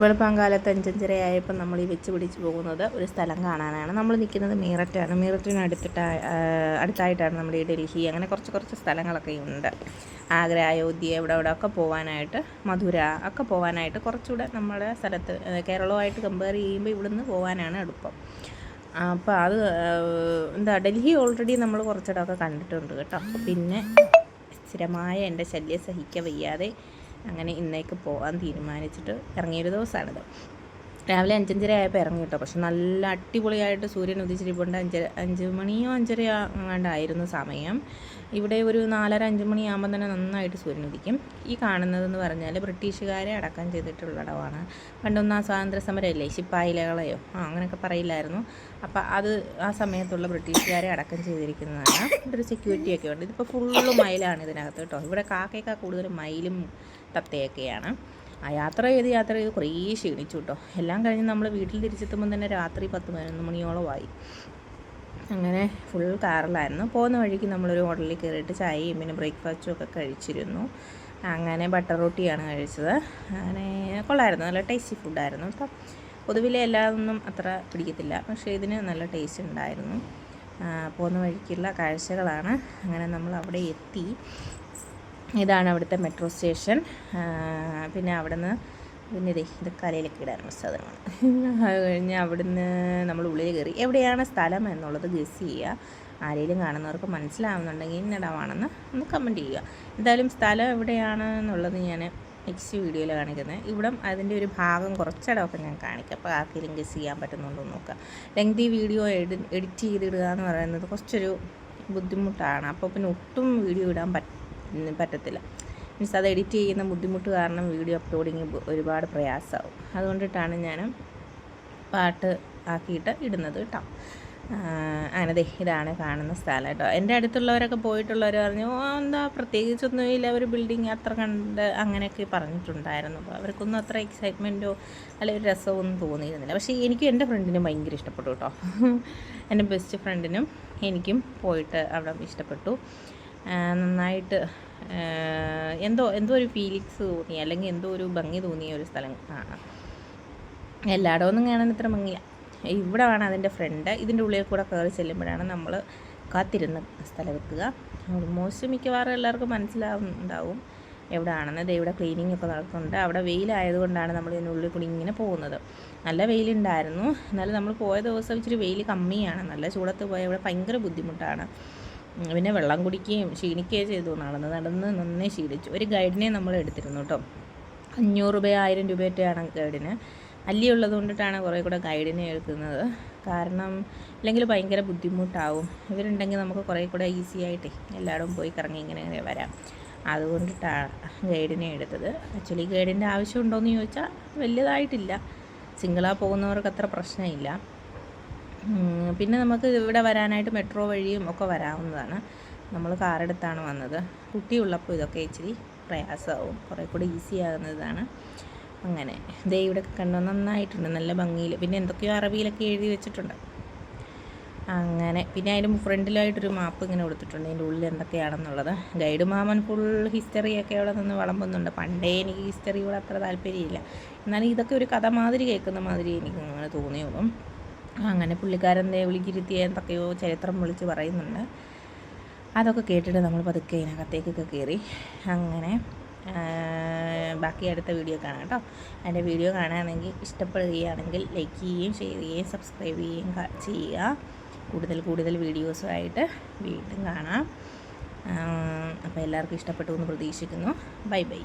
വെളുപ്പാങ്കാലത്ത് 5:30 നമ്മൾ ഈ വെച്ച് പിടിച്ച് പോകുന്നത് ഒരു സ്ഥലം കാണാനാണ്. നമ്മൾ നിൽക്കുന്നത് മീററ്റാണ്. മീററ്റിന് അടുത്തായിട്ടാണ് നമ്മുടെ ഈ ഡൽഹി. അങ്ങനെ കുറച്ച് സ്ഥലങ്ങളൊക്കെ ഉണ്ട്. ആഗ്ര, അയോധ്യ ഇവിടെ ഒക്കെ പോകാനായിട്ട്, മധുര ഒക്കെ പോകാനായിട്ട് കുറച്ചുകൂടെ നമ്മുടെ സ്ഥലത്ത് കേരളവുമായിട്ട് കമ്പയർ ചെയ്യുമ്പോൾ ഇവിടുന്ന് പോകാനാണ് എളുപ്പം. അപ്പോൾ അത് ഡൽഹി ഓൾറെഡി നമ്മൾ കുറച്ചിടമൊക്കെ കണ്ടിട്ടുണ്ട് കേട്ടോ. പിന്നെ സ്ഥിരമായ എൻ്റെ ശല്യം സഹിക്കാൻ വയ്യാതെ അങ്ങനെ ഇന്നേക്ക് പോകാൻ തീരുമാനിച്ചിട്ട് ഇറങ്ങിയൊരു ദിവസമാണിത്. രാവിലെ 5:30 ഇറങ്ങി കേട്ടോ. പക്ഷെ നല്ല അടിപൊളിയായിട്ട് സൂര്യൻ ഉദിച്ചിരിപ്പുണ്ട്. 5 മണിയോ 5:30 അങ്ങാണ്ടായിരുന്നു സമയം. ഇവിടെ ഒരു 4:30-5 മണിയാകുമ്പോൾ തന്നെ നന്നായിട്ട് സൂര്യൻ ഉദിക്കും. ഈ കാണുന്നതെന്ന് പറഞ്ഞാൽ ബ്രിട്ടീഷുകാരെ അടക്കം ചെയ്തിട്ടുള്ള ഇടമാണ്. പണ്ടൊന്നും സ്വാതന്ത്ര്യ സമരമല്ലേ, ശിപ്പായിലകളെയോ അങ്ങനെയൊക്കെ പറയില്ലായിരുന്നു. അപ്പോൾ അത് ആ സമയത്തുള്ള ബ്രിട്ടീഷുകാരെ അടക്കം ചെയ്തിരിക്കുന്നതാണ്. ഇവിടെ ഒരു സെക്യൂരിറ്റിയൊക്കെ ഉണ്ട്. ഇതിപ്പോൾ ഫുള്ള് മയിലാണ് ഇതിനകത്ത് കേട്ടോ. ഇവിടെ കാക്കയൊക്കെ കൂടുതലും മയിലും തത്തയൊക്കെയാണ്. യാത്ര ചെയ്ത് കുറേ ക്ഷീണിച്ചു കേട്ടോ. എല്ലാം കഴിഞ്ഞ് നമ്മൾ വീട്ടിൽ തിരിച്ചെത്തുമ്പോൾ തന്നെ രാത്രി 10-11 മണിയോളമായി. അങ്ങനെ ഫുൾ കാറിലായിരുന്നു. പോകുന്ന വഴിക്ക് നമ്മളൊരു ഹോട്ടലിൽ കയറിയിട്ട് ചായയും പിന്നെ ബ്രേക്ക്ഫാസ്റ്റും ഒക്കെ കഴിച്ചിരുന്നു. അങ്ങനെ ബട്ടർ റൊട്ടിയാണ് കഴിച്ചത്. അങ്ങനെ കൊള്ളായിരുന്നു, നല്ല ടേസ്റ്റി ഫുഡായിരുന്നു കേട്ടോ. പൊതുവിലെ എല്ലാതൊന്നും അത്ര പിടിക്കത്തില്ല, പക്ഷേ ഇതിന് നല്ല ടേസ്റ്റ് ഉണ്ടായിരുന്നു. പോകുന്ന വഴിക്കുള്ള കാഴ്ചകളാണ്. അങ്ങനെ നമ്മൾ അവിടെ എത്തി. ഇതാണ് അവിടുത്തെ മെട്രോ സ്റ്റേഷൻ. പിന്നെ അവിടുന്ന് ഇത് കലയിലൊക്കെ ഇടാനുള്ള സ്ഥലമാണ്. അത് കഴിഞ്ഞ് അവിടുന്ന് നമ്മൾ ഉള്ളിൽ കയറി. എവിടെയാണ് സ്ഥലം എന്നുള്ളത് ഗസ് ചെയ്യുക. ആരെങ്കിലും കാണുന്നവർക്ക് മനസ്സിലാവുന്നുണ്ടെങ്കിൽ ഇന്നിടമാണെന്ന് ഒന്ന് കമൻറ്റ് ചെയ്യുക. എന്തായാലും സ്ഥലം എവിടെയാണ് എന്നുള്ളത് ഞാൻ നെക്സ്റ്റ് വീഡിയോയിൽ കാണിക്കുന്നത്. ഇവിടെ അതിൻ്റെ ഒരു ഭാഗം കുറച്ചിടമൊക്കെ ഞാൻ കാണിക്കാം. അപ്പോൾ ആർക്കെങ്കിലും ഗസ് ചെയ്യാൻ പറ്റുന്നുണ്ടോ എന്ന് നോക്കുക. ലെങ്തി വീഡിയോ എഡിറ്റ് ചെയ്തിടുക എന്ന് പറയുന്നത് കുറച്ചൊരു ബുദ്ധിമുട്ടാണ്. അപ്പോൾ പിന്നെ ഒട്ടും വീഡിയോ ഇടാൻ പറ്റത്തില്ല. മീൻസ് അത് എഡിറ്റ് ചെയ്യുന്ന ബുദ്ധിമുട്ട് കാരണം വീഡിയോ അപ്ലോഡിങ് ഒരുപാട് പ്രയാസമാവും. അതുകൊണ്ടിട്ടാണ് ഞാൻ പാട്ട് ആക്കിയിട്ട് ഇടുന്നത് കേട്ടോ. അങ്ങനെ ഇതാണ് കാണുന്ന സ്ഥലം കേട്ടോ. എൻ്റെ അടുത്തുള്ളവരൊക്കെ പോയിട്ടുള്ളവർ പറഞ്ഞു എന്താ പ്രത്യേകിച്ചൊന്നുമില്ല, ഒരു ബിൽഡിങ് അത്ര കണ്ട് അങ്ങനെയൊക്കെ പറഞ്ഞിട്ടുണ്ടായിരുന്നു. അപ്പോൾ അവർക്കൊന്നും അത്ര എക്സൈറ്റ്മെൻറ്റോ അല്ലെങ്കിൽ ഒരു രസമൊന്നും തോന്നിയിരുന്നില്ല. പക്ഷേ എനിക്കും എൻ്റെ ഫ്രണ്ടിനും ഭയങ്കര ഇഷ്ടപ്പെട്ടു കേട്ടോ. എൻ്റെ ബെസ്റ്റ് ഫ്രണ്ടിനും എനിക്കും പോയിട്ട് അവിടെ ഇഷ്ടപ്പെട്ടു. നന്നായിട്ട് എന്തോ ഒരു ഫീലിങ്സ് തോന്നി, അല്ലെങ്കിൽ എന്തോ ഒരു ഭംഗി തോന്നിയ ഒരു സ്ഥലം കാണാം. എല്ലായിടമൊന്നും കാണാൻ ഇത്ര ഭംഗിയാണ്. ഇവിടെ വേണം അതിൻ്റെ ഫ്രണ്ട്. ഇതിൻ്റെ ഉള്ളിൽ കൂടെ കയറി ചെല്ലുമ്പോഴാണ് നമ്മൾ കാത്തിരുന്ന് സ്ഥലമെത്തുക. ഓൾമോസ്റ്റ് മിക്കവാറും എല്ലാവർക്കും മനസ്സിലാവുന്നുണ്ടാവും എവിടെയാണെന്ന്. ഇവിടെ ക്ലീനിങ് ഒക്കെ നടക്കുന്നുണ്ട്. അവിടെ വെയിലായതുകൊണ്ടാണ് നമ്മൾ ഇതിനുള്ളിൽ കൂടി ഇങ്ങനെ പോകുന്നത്. നല്ല വെയിലുണ്ടായിരുന്നു, എന്നാലും നമ്മൾ പോയ ദിവസം ഇച്ചിരി വെയിൽ കമ്മിയാണ്. നല്ല ചൂടത്ത് പോയാൽ ഇവിടെ ഭയങ്കര ബുദ്ധിമുട്ടാണ്. പിന്നെ വെള്ളം കുടിക്കുകയും ക്ഷീണിക്കുകയും ചെയ്തു. നടന്ന് നന്നേ ക്ഷീണിച്ചു. ഒരു ഗൈഡിനെ നമ്മൾ എടുത്തിരുന്നു കേട്ടോ. 500 രൂപ 1000 രൂപയൊക്കെയാണ് ഗൈഡിന്. അല്ലിയുള്ളത് കൊണ്ടിട്ടാണ് കുറേ കൂടെ ഗൈഡിനെ എടുക്കുന്നത്. കാരണം അല്ലെങ്കിൽ ഭയങ്കര ബുദ്ധിമുട്ടാവും. ഇവരുണ്ടെങ്കിൽ നമുക്ക് കുറേ കൂടെ ഈസി ആയിട്ടേ എല്ലായിടവും പോയി കറങ്ങി ഇങ്ങനെ വരാം. അതുകൊണ്ടിട്ടാണ് ഗൈഡിനെ എടുത്തത്. ആക്ച്വലി ഗൈഡിൻ്റെ ആവശ്യമുണ്ടോയെന്ന് ചോദിച്ചാൽ വലിയതായിട്ടില്ല. സിംഗിളാ പോകുന്നവർക്ക് അത്ര പ്രശ്നമില്ല. പിന്നെ നമുക്ക് ഇവിടെ വരാനായിട്ട് മെട്രോ വഴിയും ഒക്കെ വരാവുന്നതാണ്. നമ്മൾ കാറെടുത്താണ് വന്നത്. കുട്ടിയുള്ളപ്പോൾ ഇതൊക്കെ ഇച്ചിരി പ്രയാസമാവും, കുറേ കൂടെ ഈസി ആകുന്നതാണ്. അങ്ങനെ ഇവിടെയൊക്കെ കണ്ടു നന്നായിട്ടുണ്ട്, നല്ല ഭംഗിയിൽ. പിന്നെ എന്തൊക്കെയോ അറബിയിലൊക്കെ എഴുതി വെച്ചിട്ടുണ്ട്. അങ്ങനെ പിന്നെ അതിൻ്റെ ഫ്രണ്ടിലായിട്ടൊരു മാപ്പ് ഇങ്ങനെ കൊടുത്തിട്ടുണ്ട്, അതിൻ്റെ ഉള്ളിൽ എന്തൊക്കെയാണെന്നുള്ളത്. ഗൈഡ് മാമൻ ഫുൾ ഹിസ്റ്ററിയൊക്കെ അവിടെ നിന്ന് വിളമ്പുന്നുണ്ട്. പണ്ടേ എനിക്ക് ഹിസ്റ്ററിയോട് അത്ര താല്പര്യമില്ല, എന്നാലും ഇതൊക്കെ ഒരു കഥ മാതിരി കേൾക്കുന്ന മാതിരി എനിക്ക് അങ്ങനെ തോന്നിയോളും. അങ്ങനെ പുള്ളിക്കാരൻ്റെ വിളിക്കിരുത്തി എന്തൊക്കെയോ ചരിത്രം വിളിച്ച് പറയുന്നുണ്ട്. അതൊക്കെ കേട്ടിട്ട് നമ്മൾ പതുക്കെ ഇതിനകത്തേക്കൊക്കെ കയറി. അങ്ങനെ ബാക്കി അടുത്ത വീഡിയോ കാണാം കേട്ടോ. എൻ്റെ വീഡിയോ കാണുകയാണെങ്കിൽ ഇഷ്ടപ്പെടുകയാണെങ്കിൽ ലൈക്ക് ചെയ്യുകയും ഷെയർ ചെയ്യുകയും സബ്സ്ക്രൈബ് ചെയ്യുകയും ചെയ്യുക. കൂടുതൽ വീഡിയോസുമായിട്ട് വീണ്ടും കാണാം. അപ്പോൾ എല്ലാവർക്കും ഇഷ്ടപ്പെട്ടു എന്ന് പ്രതീക്ഷിക്കുന്നു. ബൈ.